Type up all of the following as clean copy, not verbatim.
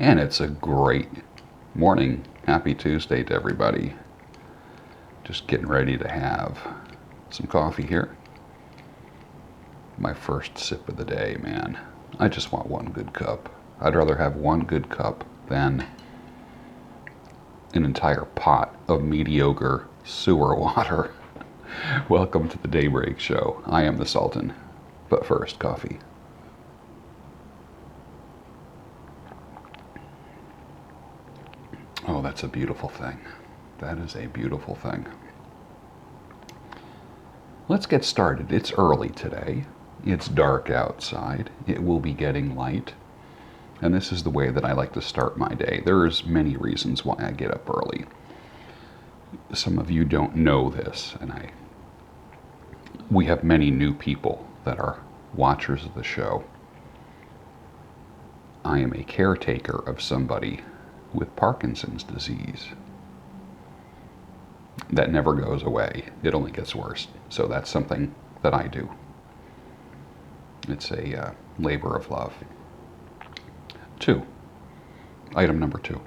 And it's a great morning. Happy Tuesday to everybody. Just getting ready to have some coffee here. My first sip of the day, man. I just want one good cup. I'd rather have one good cup than an entire pot of mediocre sewer water. Welcome to the Daybreak Show. I am the Sultan. But first, coffee. Oh, that's a beautiful thing. That is a beautiful thing. Let's get started. It's early today. It's dark outside. It will be getting light. And this is the way that I like to start my day. There's many reasons why I get up early. Some of you don't know this, and we have many new people that are watchers of the show. I am a caretaker of somebody with Parkinson's disease. That never goes away. It only gets worse. So that's something that I do. It's a labor of love. Item number 2.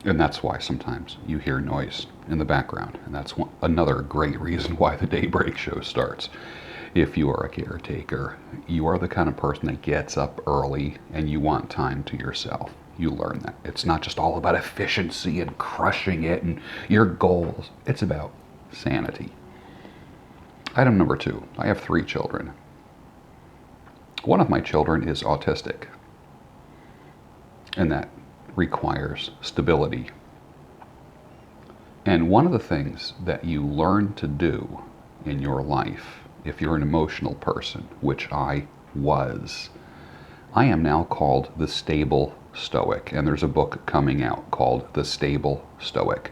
And that's why sometimes you hear noise in the background. And that's another great reason why the Daybreak Show starts. If you are a caretaker, you are the kind of person that gets up early and you want time to yourself. You learn that. It's not just all about efficiency and crushing it and your goals. It's about sanity. Item number 2. I have 3 children. One of my children is autistic. And that requires stability. And one of the things that you learn to do in your life, if you're an emotional person, which I was, I am now called the Stable Stoic, and there's a book coming out called The Stable Stoic.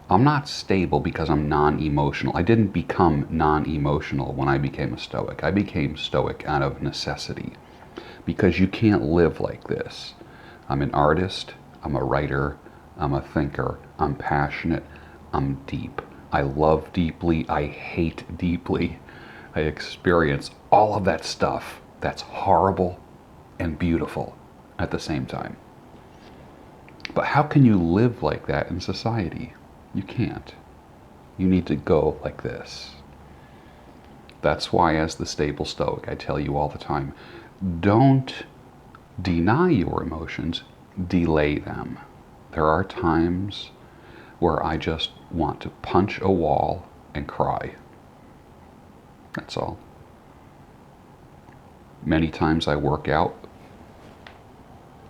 I'm not stable because I'm non-emotional. I didn't become non-emotional when I became a Stoic. I became Stoic out of necessity because you can't live like this. I'm an artist, I'm a writer, I'm a thinker, I'm passionate, I'm deep. I love deeply, I hate deeply. I experience all of that stuff that's horrible and beautiful at the same time. But how can you live like that in society? You can't. You need to go like this. That's why, as the Stable Stoic, I tell you all the time, don't deny your emotions, delay them. There are times where I just want to punch a wall and cry. That's all. Many times I work out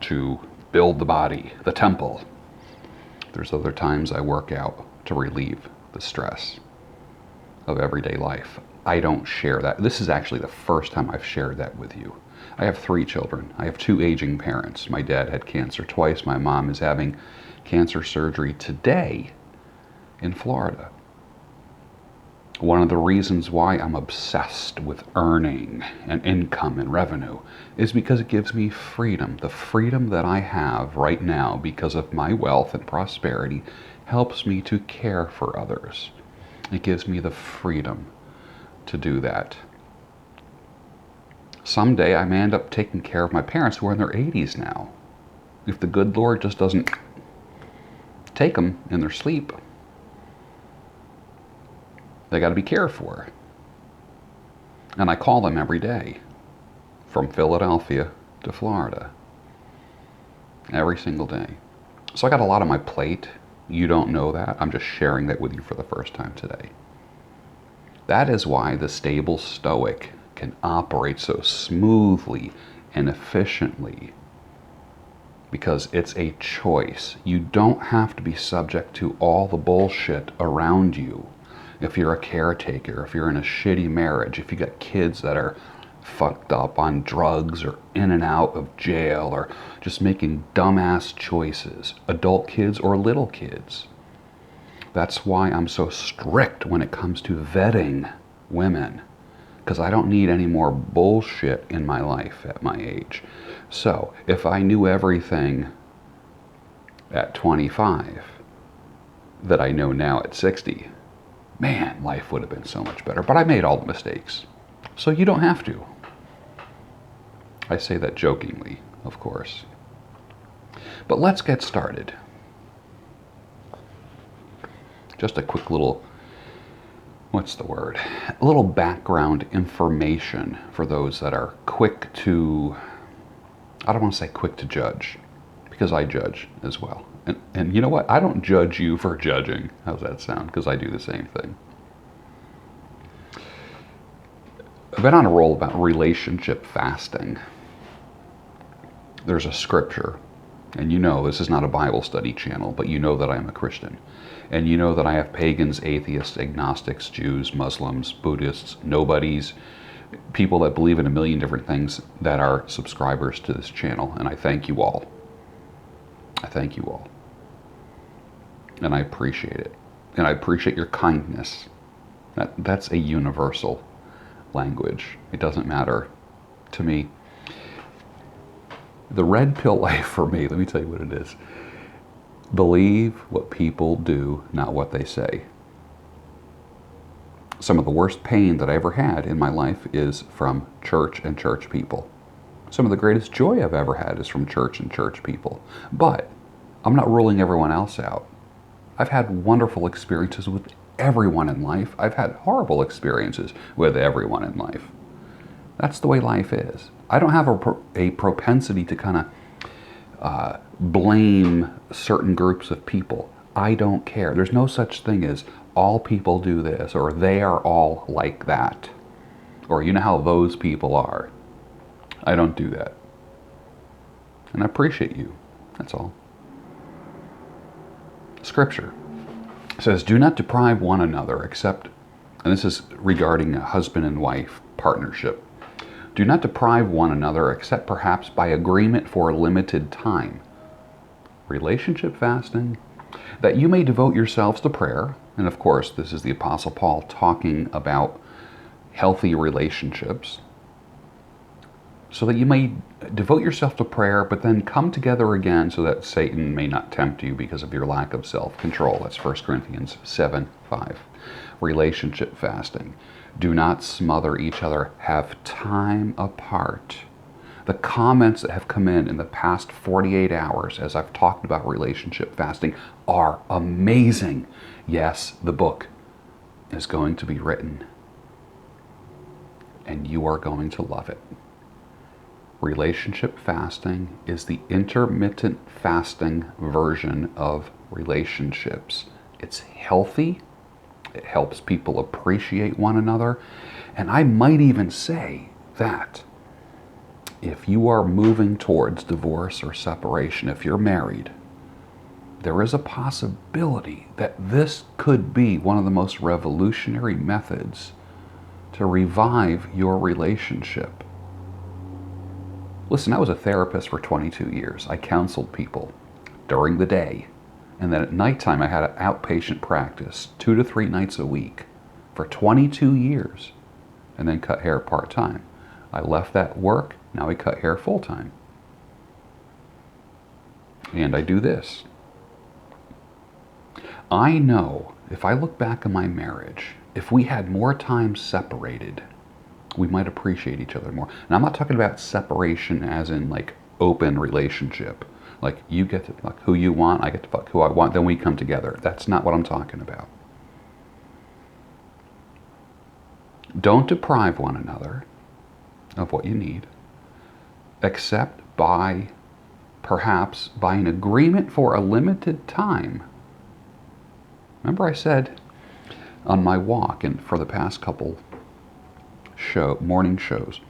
to build the body, the temple. There's other times I work out to relieve the stress of everyday life. I don't share that. This is actually the first time I've shared that with you. I have 3 children. I have 2 aging parents. My dad had cancer twice. My mom is having cancer surgery today in Florida. One of the reasons why I'm obsessed with earning and income and revenue is because it gives me freedom. The freedom that I have right now because of my wealth and prosperity helps me to care for others. It gives me the freedom to do that. Someday I may end up taking care of my parents who are in their 80s now. If the good Lord just doesn't take them in their sleep, they got to be cared for. And I call them every day, from Philadelphia to Florida, every single day. So I got a lot on my plate. You don't know that. I'm just sharing that with you for the first time today. That is why the Stable Stoic can operate so smoothly and efficiently, because it's a choice. You don't have to be subject to all the bullshit around you. If you're a caretaker, if you're in a shitty marriage, if you got kids that are fucked up on drugs or in and out of jail or just making dumbass choices, adult kids or little kids. That's why I'm so strict when it comes to vetting women, because I don't need any more bullshit in my life at my age. So if I knew everything at 25 that I know now at 60, man, life would have been so much better. But I made all the mistakes. So you don't have to. I say that jokingly, of course. But let's get started. Just a quick little, what's the word? A little background information for those that are quick to, I don't want to say quick to judge, because I judge as well. And you know what? I don't judge you for judging. How's that sound? Because I do the same thing. I've been on a roll about relationship fasting. There's a scripture, and you know this is not a Bible study channel, but you know that I'm a Christian. And you know that I have pagans, atheists, agnostics, Jews, Muslims, Buddhists, nobodies, people that believe in a million different things that are subscribers to this channel. And I thank you all. I thank you all. And I appreciate it. And I appreciate your kindness. That's a universal language. It doesn't matter to me. The red pill life for me, let me tell you what it is. Believe what people do, not what they say. Some of the worst pain that I ever had in my life is from church and church people. Some of the greatest joy I've ever had is from church and church people. But I'm not ruling everyone else out. I've had wonderful experiences with everyone in life. I've had horrible experiences with everyone in life. That's the way life is. I don't have a propensity to kind of blame certain groups of people. I don't care. There's no such thing as all people do this, or they are all like that, or you know how those people are. I don't do that. And I appreciate you. That's all. Scripture says, do not deprive one another except, and this is regarding a husband and wife partnership, do not deprive one another except perhaps by agreement for a limited time. Relationship fasting, that you may devote yourselves to prayer. And of course, this is the Apostle Paul talking about healthy relationships. So that you may devote yourself to prayer, but then come together again so that Satan may not tempt you because of your lack of self-control. That's 1 Corinthians 7:5. Relationship fasting. Do not smother each other. Have time apart. The comments that have come in the past 48 hours as I've talked about relationship fasting are amazing. Yes, the book is going to be written, and you are going to love it. Relationship fasting is the intermittent fasting version of relationships. It's healthy. It helps people appreciate one another. And I might even say that if you are moving towards divorce or separation, if you're married, there is a possibility that this could be one of the most revolutionary methods to revive your relationship. Listen, I was a therapist for 22 years. I counseled people during the day. And then at nighttime, I had an outpatient practice 2 to 3 nights a week for 22 years. And then cut hair part-time. I left that work. Now I cut hair full-time. And I do this. I know if I look back on my marriage, if we had more time separated, we might appreciate each other more. And I'm not talking about separation as in like open relationship. Like you get to fuck who you want, I get to fuck who I want, then we come together. That's not what I'm talking about. Don't deprive one another of what you need, except perhaps by an agreement for a limited time. Remember I said on my walk and for the past couple morning shows,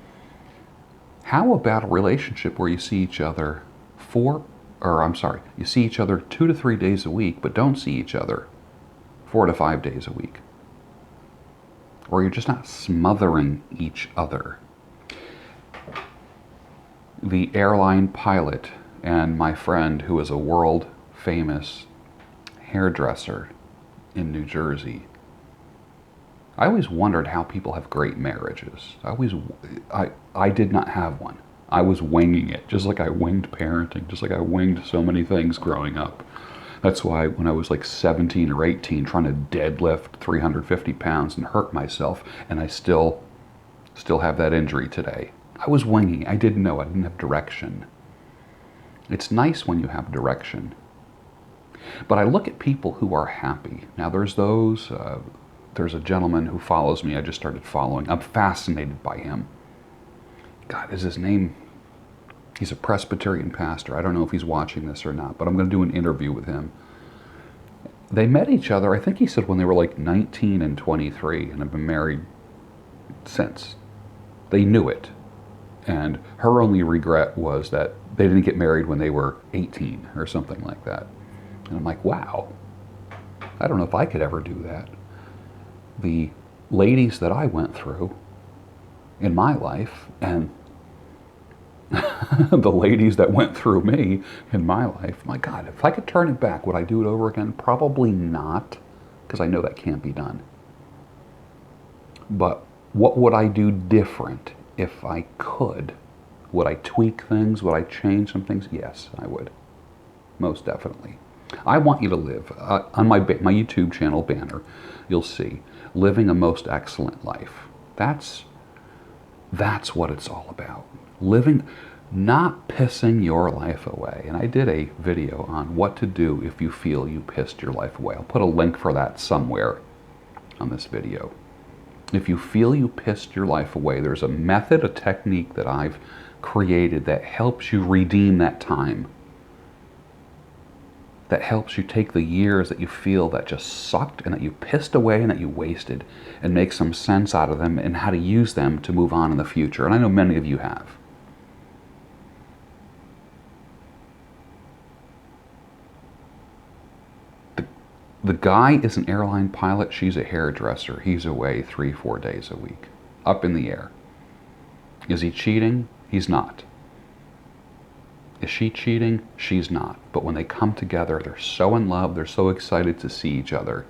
how about a relationship where you see each other you see each other 2 to 3 days a week, but don't see each other 4 to 5 days a week? Or you're just not smothering each other. The airline pilot and my friend who is a world famous hairdresser in New Jersey, I always wondered how people have great marriages. I did not have one. I was winging it, just like I winged parenting, just like I winged so many things growing up. That's why when I was like 17 or 18 trying to deadlift 350 pounds and hurt myself, and I still have that injury today. I was winging. I didn't know. I didn't have direction. It's nice when you have direction. But I look at people who are happy. Now there's there's a gentleman who follows me. I just started following. I'm fascinated by him. God, is his name? He's a Presbyterian pastor. I don't know if he's watching this or not, but I'm going to do an interview with him. They met each other, I think he said, when they were like 19 and 23, and have been married since. They knew it. And her only regret was that they didn't get married when they were 18 or something like that. And I'm like, wow, I don't know if I could ever do that. The ladies that I went through in my life, and the ladies that went through me in my life, my God, if I could turn it back, would I do it over again? Probably not, because I know that can't be done. But what would I do different if I could? Would I tweak things? Would I change some things? Yes, I would. Most definitely. I want you to live. On my YouTube channel banner, you'll see, living a most excellent life. That's what it's all about. Living, not pissing your life away. And I did a video on what to do if you feel you pissed your life away. I'll put a link for that somewhere on this video. If you feel you pissed your life away, there's a method, a technique that I've created that helps you redeem that time. That helps you take the years that you feel that just sucked and that you pissed away and that you wasted and make some sense out of them and how to use them to move on in the future. And I know many of you have. The guy is an airline pilot. She's a hairdresser. He's away 3-4 days a week, up in the air. Is he cheating? He's not. Is she cheating? She's not. But when they come together, they're so in love, they're so excited to see each other.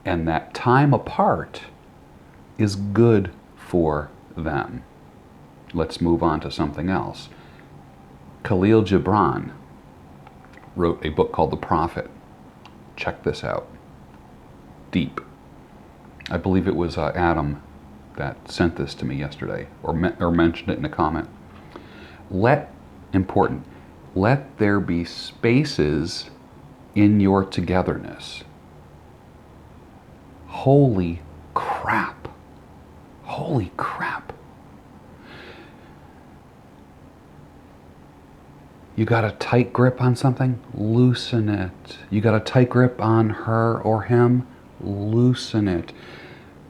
And that time apart is good for them. Let's move on to something else. Khalil Gibran wrote a book called The Prophet. Check this out. Deep. I believe it was Adam that sent this to me yesterday, or mentioned it in a comment. Important, let there be spaces in your togetherness. Holy crap. Holy crap. You got a tight grip on something? Loosen it. You got a tight grip on her or him? Loosen it.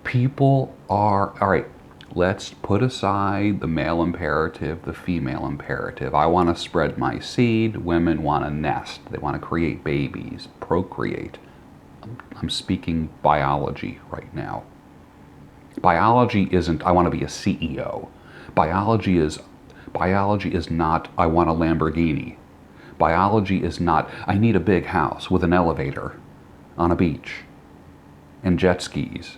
People are, all right, let's put aside the male imperative, the female imperative. I want to spread my seed. Women want to nest. They want to create babies, procreate. I'm speaking biology right now. Biology isn't, I want to be a CEO. Biology is not, I want a Lamborghini. Biology is not, I need a big house with an elevator on a beach and jet skis.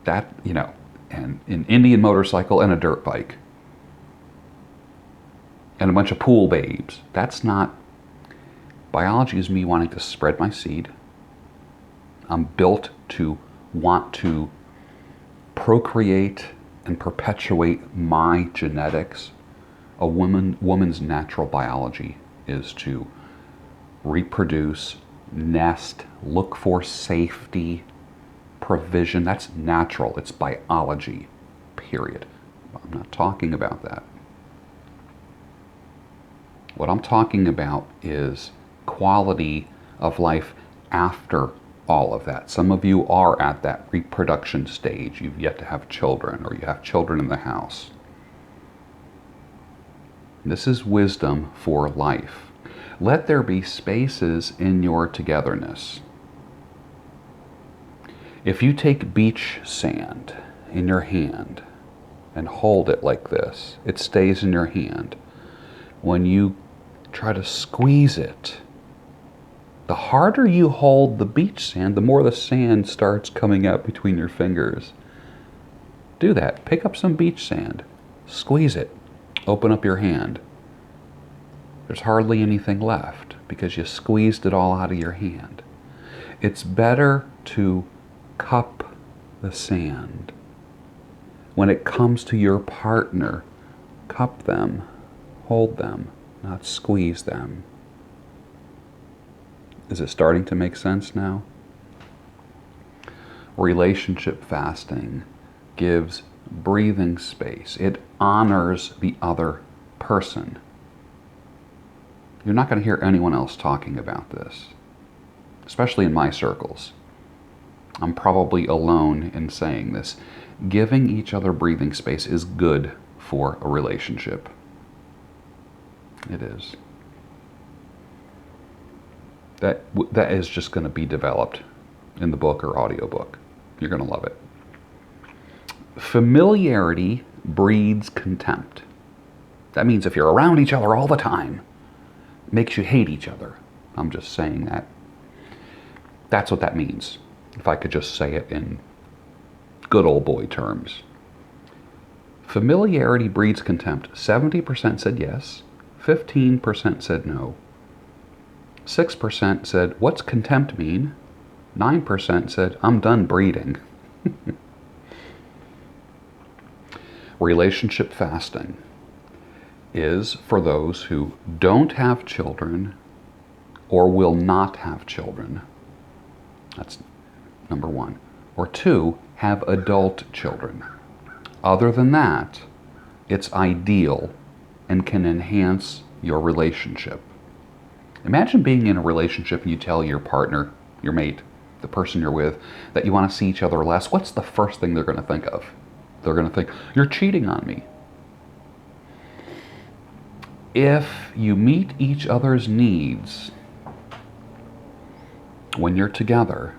That, you know, and an Indian motorcycle and a dirt bike. And a bunch of pool babes. That's not, biology is me wanting to spread my seed. I'm built to want to procreate and perpetuate my genetics. A woman's natural biology is to reproduce, nest, look for safety, provision. That's natural. It's biology, period. I'm not talking about that. What I'm talking about is quality of life after all of that. Some of you are at that reproduction stage. You've yet to have children, or you have children in the house. This is wisdom for life. Let there be spaces in your togetherness. If you take beach sand in your hand and hold it like this, it stays in your hand. When you try to squeeze it, the harder you hold the beach sand, the more the sand starts coming out between your fingers. Do that. Pick up some beach sand. Squeeze it. Open up your hand. There's hardly anything left because you squeezed it all out of your hand. It's better to cup the sand. When it comes to your partner, cup them, hold them, not squeeze them. Is it starting to make sense now? Relationship fasting gives breathing space. It honors the other person. You're not going to hear anyone else talking about this, especially in my circles. I'm probably alone in saying this. Giving each other breathing space is good for a relationship. It is. That is just going to be developed in the book or audiobook. You're going to love it. Familiarity breeds contempt. That means if you're around each other all the time, it makes you hate each other. I'm just saying that. That's what that means, if I could just say it in good old boy terms. Familiarity breeds contempt. 70% said yes, 15% said no. 6% said, what's contempt mean? 9% said, I'm done breeding. Relationship fasting is for those who don't have children or will not have children. That's number one. Or two, have adult children. Other than that, it's ideal and can enhance your relationship. Imagine being in a relationship and you tell your partner, your mate, the person you're with, that you want to see each other less. What's the first thing they're going to think of? They're going to think, you're cheating on me. If you meet each other's needs when you're together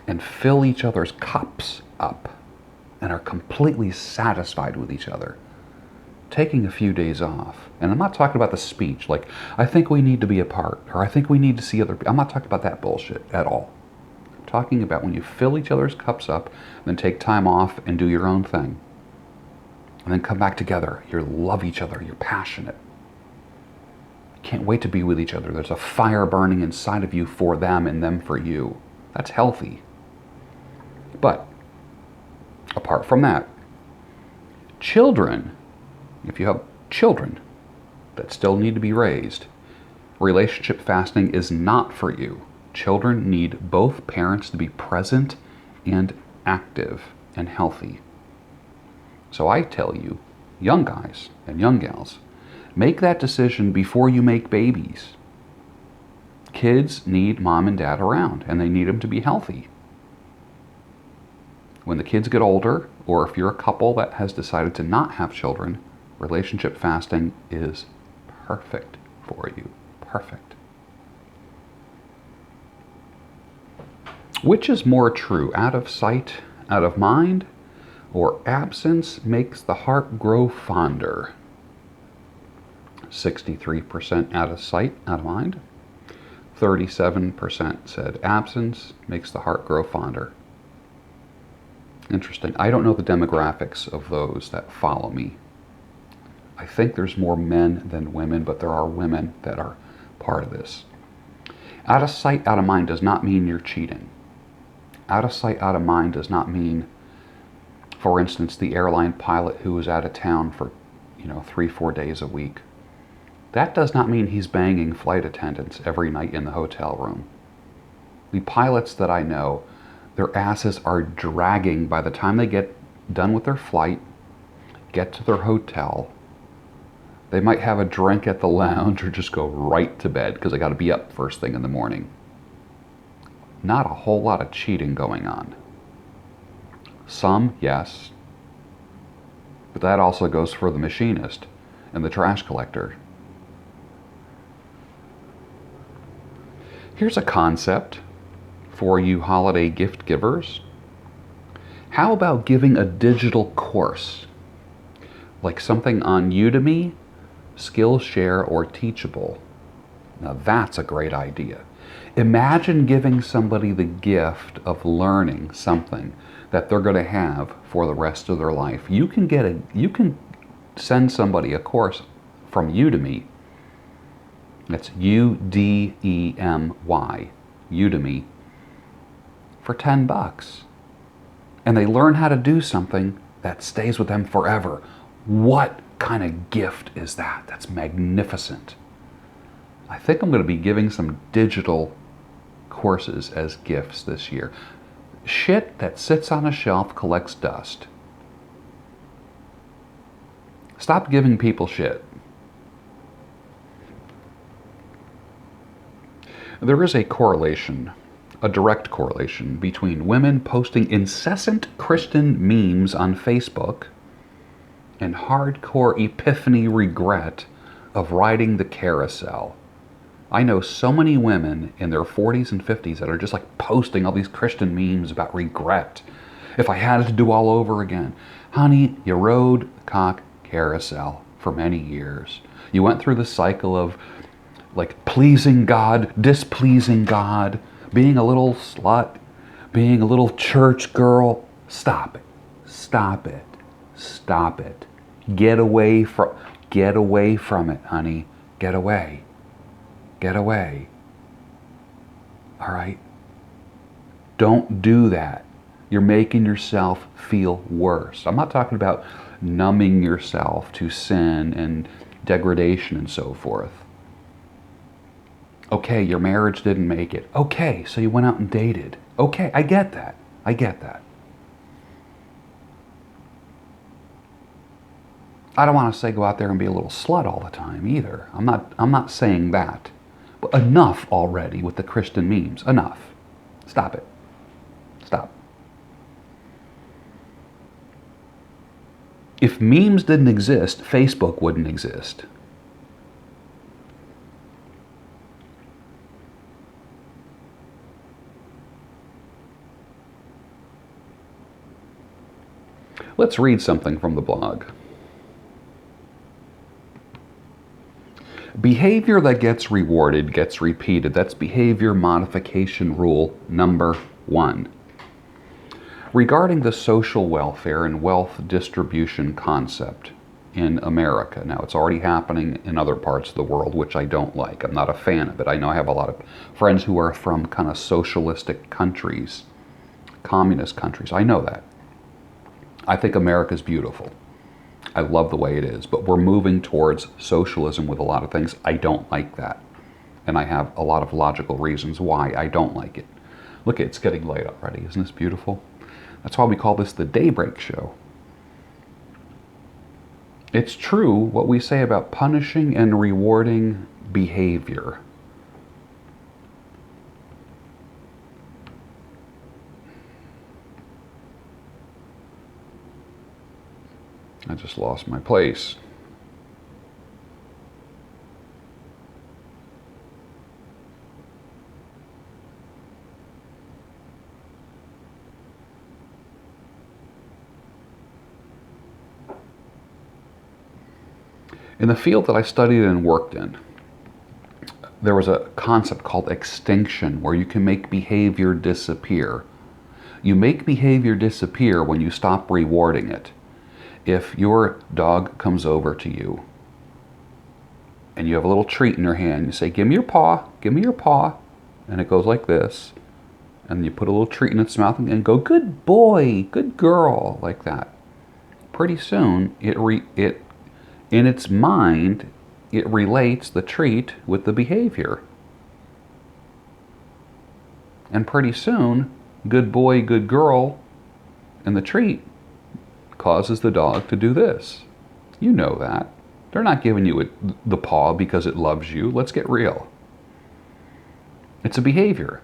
and fill each other's cups up and are completely satisfied with each other, taking a few days off, and I'm not talking about the speech, like, I think we need to be apart, or I think we need to see other people. I'm not talking about that bullshit at all. I'm talking about when you fill each other's cups up, then take time off and do your own thing. And then come back together. You love each other. You're passionate. You can't wait to be with each other. There's a fire burning inside of you for them and them for you. That's healthy. But apart from that, children, if you have children that still need to be raised, relationship fasting is not for you. Children need both parents to be present and active and healthy. So I tell you, young guys and young gals, make that decision before you make babies. Kids need mom and dad around, and they need them to be healthy. When the kids get older, or if you're a couple that has decided to not have children, relationship fasting is perfect for you. Perfect. Which is more true, out of sight, out of mind, or absence makes the heart grow fonder? 63% out of sight, out of mind. 37% said absence makes the heart grow fonder. Interesting. I don't know the demographics of those that follow me. I think there's more men than women, but there are women that are part of this. Out of sight, out of mind does not mean you're cheating. Out of sight, out of mind does not mean, for instance, the airline pilot who was out of town for, 3-4 days a week. That does not mean he's banging flight attendants every night in the hotel room. The pilots that I know, their asses are dragging by the time they get done with their flight, get to their hotel. They might have a drink at the lounge or just go right to bed because they got to be up first thing in the morning. Not a whole lot of cheating going on. Some, yes. But that also goes for the machinist and the trash collector. Here's a concept for you holiday gift givers. How about giving a digital course? Like something on Udemy, Skillshare, or Teachable. Now that's a great idea. Imagine giving somebody the gift of learning something that they're going to have for the rest of their life. You can send somebody a course from Udemy. That's Udemy, Udemy, for $10. And they learn how to do something that stays with them forever. What kind of gift is that? That's magnificent. I think I'm going to be giving some digital courses as gifts this year. Shit that sits on a shelf collects dust. Stop giving people shit. There is a correlation, a direct correlation, between women posting incessant Christian memes on Facebook and hardcore epiphany regret of riding the carousel. I know so many women in their 40s and 50s that are just like posting all these Christian memes about regret. If I had it to do all over again. Honey, you rode the cock carousel for many years. You went through the cycle of like pleasing God, displeasing God, being a little slut, being a little church girl. Stop it. Stop it. Stop it. Get away from it, honey. Get away. Get away. All right? Don't do that. You're making yourself feel worse. I'm not talking about numbing yourself to sin and degradation and so forth. Okay, your marriage didn't make it. Okay, so you went out and dated. Okay, I get that. I get that. I don't want to say go out there and be a little slut all the time either. I'm not saying that. But enough already with the Christian memes. Enough. Stop it. Stop. If memes didn't exist, Facebook wouldn't exist. Let's read something from the blog. Behavior that gets rewarded gets repeated. That's behavior modification rule number 1. Regarding the social welfare and wealth distribution concept in America. Now, it's already happening in other parts of the world, which I don't like. I'm not a fan of it. I know I have a lot of friends who are from kind of socialistic countries, communist countries. I know that. I think America's beautiful. I love the way it is, but we're moving towards socialism with a lot of things. I don't like that. And I have a lot of logical reasons why I don't like it. Look, it's getting late already. Isn't this beautiful? That's why we call this the Daybreak Show. It's true what we say about punishing and rewarding behavior. I just lost my place. In the field that I studied and worked in, there was a concept called extinction where you can make behavior disappear. You make behavior disappear when you stop rewarding it. If your dog comes over to you and you have a little treat in your hand, you say, give me your paw, give me your paw. And it goes like this. And you put a little treat in its mouth and go, good boy, good girl, like that. Pretty soon, in its mind, it relates the treat with the behavior. And pretty soon, good boy, good girl, and the treat causes the dog to do this. You know that. They're not giving you the paw because it loves you. Let's get real. It's a behavior.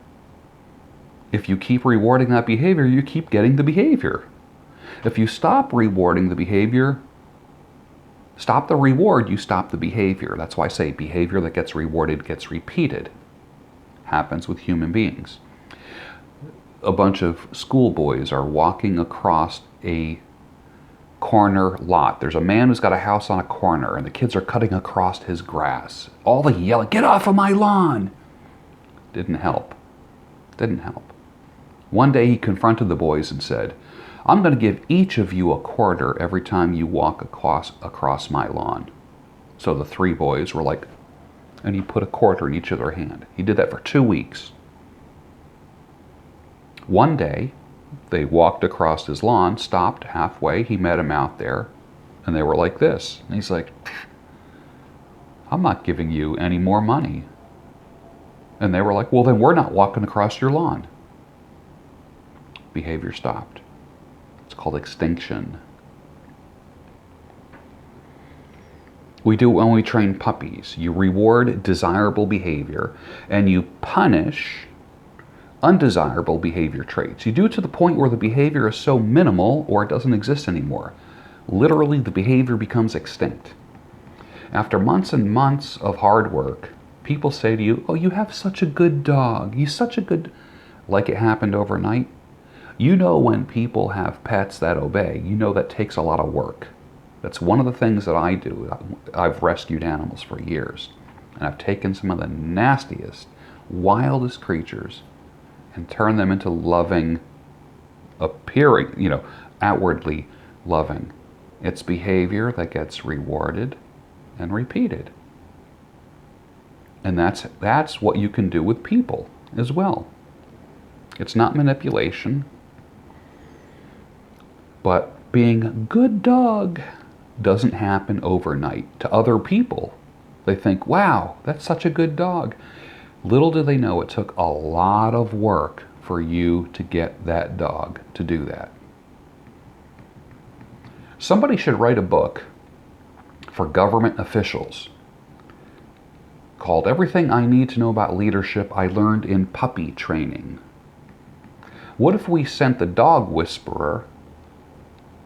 If you keep rewarding that behavior, you keep getting the behavior. If you stop rewarding the behavior, stop the reward, you stop the behavior. That's why I say behavior that gets rewarded gets repeated. Happens with human beings. A bunch of schoolboys are walking across a corner lot. There's a man who's got a house on a corner and the kids are cutting across his grass. All the yelling, get off of my lawn! Didn't help. Didn't help. One day he confronted the boys and said, I'm going to give each of you a quarter every time you walk across my lawn. So the 3 boys were like, and he put a quarter in each of their hand. He did that for 2 weeks. One day, they walked across his lawn, stopped halfway. He met him out there. And they were like this. And he's like, I'm not giving you any more money. And they were like, well, then we're not walking across your lawn. Behavior stopped. It's called extinction. We do it when we train puppies. You reward desirable behavior and you punish undesirable behavior traits. You do it to the point where the behavior is so minimal or it doesn't exist anymore. Literally, the behavior becomes extinct. After months and months of hard work, people say to you, oh, you have such a good dog. You're such a good... Like it happened overnight. You know when people have pets that obey, you know that takes a lot of work. That's one of the things that I do. I've rescued animals for years. And I've taken some of the nastiest, wildest creatures and turned them into loving, appearing, outwardly loving. It's behavior that gets rewarded and repeated. And that's what you can do with people as well. It's not manipulation, but being a good dog doesn't happen overnight. To other people, they think, wow, that's such a good dog. Little do they know it took a lot of work for you to get that dog to do that. Somebody should write a book for government officials called Everything I Need to Know About Leadership I Learned in Puppy Training. What if we sent the dog whisperer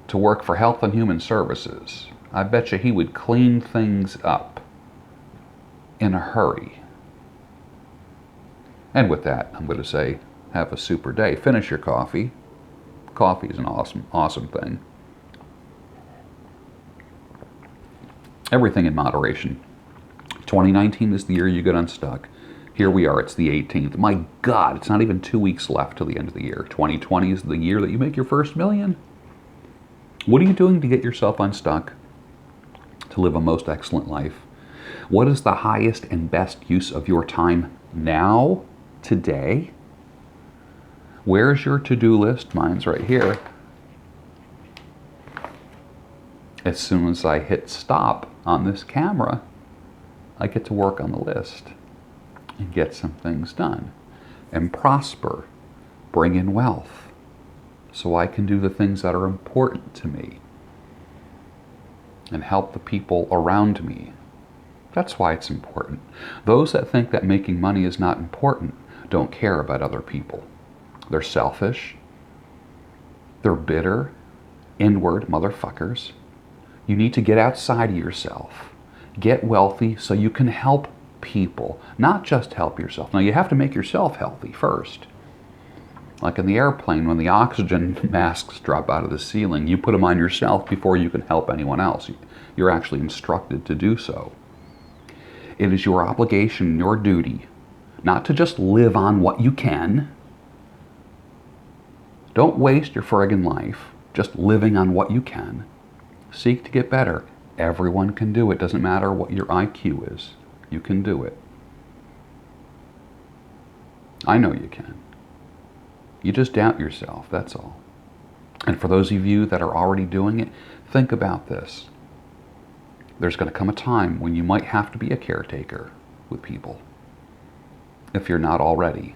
to work for Health and Human Services? I bet you he would clean things up in a hurry. And with that, I'm going to say, have a super day. Finish your coffee. Coffee is an awesome, awesome thing. Everything in moderation. 2019 is the year you get unstuck. Here we are, it's the 18th. My God, it's not even 2 weeks left till the end of the year. 2020 is the year that you make your first million. What are you doing to get yourself unstuck? To live a most excellent life? What is the highest and best use of your time now, today? Where's your to-do list? Mine's right here. As soon as I hit stop on this camera, I get to work on the list and get some things done and prosper, bring in wealth, so I can do the things that are important to me and help the people around me. That's why it's important. Those that think that making money is not important don't care about other people. They're selfish. They're bitter, inward motherfuckers. You need to get outside of yourself. Get wealthy so you can help people, not just help yourself. Now, you have to make yourself healthy first. Like in the airplane, when the oxygen masks drop out of the ceiling, you put them on yourself before you can help anyone else. You're actually instructed to do so. It is your obligation, your duty, not to just live on what you can. Don't waste your friggin' life just living on what you can. Seek to get better. Everyone can do it. Doesn't matter what your IQ is. You can do it. I know you can. You just doubt yourself, that's all. And for those of you that are already doing it, think about this. There's going to come a time when you might have to be a caretaker with people, if you're not already.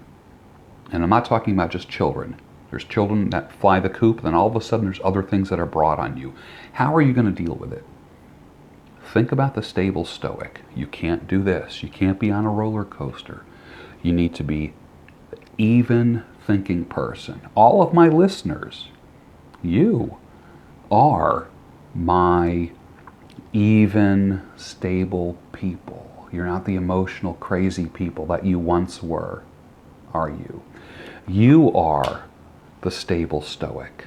And I'm not talking about just children. There's children that fly the coop, and then all of a sudden there's other things that are brought on you. How are you going to deal with it? Think about the stable stoic. You can't do this. You can't be on a roller coaster. You need to be an even thinking person. All of my listeners, you are my even, stable people. You're not the emotional, crazy people that you once were, are you? You are the stable stoic.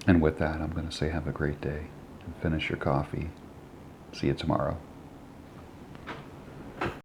And with that, I'm going to say have a great day and finish your coffee. See you tomorrow.